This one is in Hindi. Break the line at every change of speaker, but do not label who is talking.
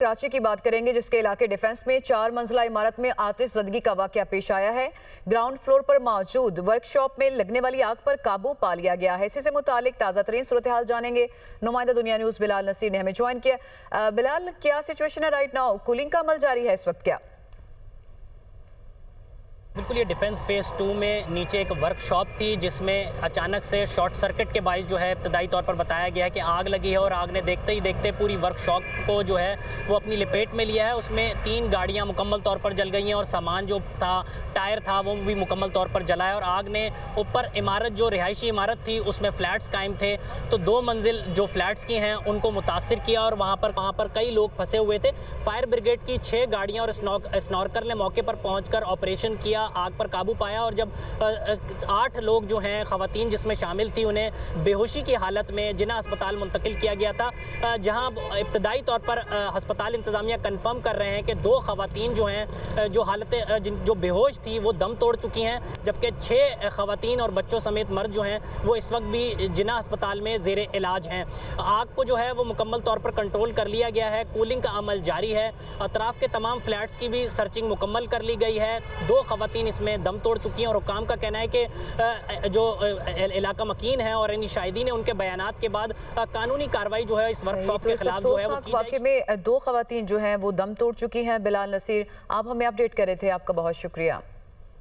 कराची की बात करेंगे, जिसके इलाके डिफेंस में 4 मंजिला इमारत में आतिशज़दगी का वाकया पेश आया है। ग्राउंड फ्लोर पर मौजूद वर्कशॉप में लगने वाली आग पर काबू पा लिया गया है। इसी से मुतालिक ताज़ा तरीन सूरत हाल जानेंगे। नुमाइंदा दुनिया न्यूज़ बिलाल नसीर ने हमें ज्वाइन किया। बिलाल, क्या सिचुएशन है राइट नाउ? कूलिंग का अमल जारी है इस वक्त क्या?
बिल्कुल, ये डिफेंस फेज़ 2 में नीचे एक वर्कशॉप थी, जिसमें अचानक से शॉर्ट सर्किट के बाइस जो है इब्तदाई तौर पर बताया गया है कि आग लगी है और आग ने देखते ही देखते पूरी वर्कशॉप को जो है वो अपनी लपेट में लिया है। उसमें 3 गाड़ियां मुकम्मल तौर पर जल गई हैं और सामान जो था, टायर था, वो भी मुकम्मल तौर पर जला है। और आग ने ऊपर इमारत, जो रिहायशी इमारत थी, उसमें फ्लैट्स कायम थे, तो 2 मंजिल जो फ्लैट्स की हैं उनको मुतासिर किया और वहाँ पर कई लोग फंसे हुए थे। फायर ब्रिगेड की 6 गाड़ियाँ और स्नॉर्कर ने मौके पर पहुँच ऑपरेशन किया, आग पर काबू पाया। और जब 8 लोग जो हैं, खवातीन जिसमें शामिल थी, उन्हें बेहोशी की हालत में जिना अस्पताल मुंतकिल किया गया था, जहां इब्तदाई तौर पर अस्पताल इंतज़ामिया कंफर्म कर रहे हैं कि 2 खवातीन जो हैं, जो बेहोश थी, वो दम तोड़ चुकी हैं, जबकि 6 खवातीन और बच्चों समेत मर्द जो हैं वो इस वक्त भी जिना अस्पताल में ज़ेरे इलाज हैं। आग को जो है वो मुकम्मल तौर पर कंट्रोल कर लिया गया है। कूलिंग का अमल जारी है। अतराफ़ के तमाम फ्लैट्स की भी सर्चिंग मुकम्मल कर ली गई है। 2 खवातीन इसमें दम तोड़ चुकी हैं और हुक्काम का कहना है कि जो इलाका मकीन है और यानी शाहिदीन ने उनके बयानात के बाद कानूनी कार्रवाई जो है इस वर्कशॉप के खिलाफ जो है वो की
वाकई में 2 खवातीन जो हैं वो दम तोड़ चुकी हैं। बिलाल नसीर, आप हमें अपडेट कर रहे थे, आपका बहुत शुक्रिया।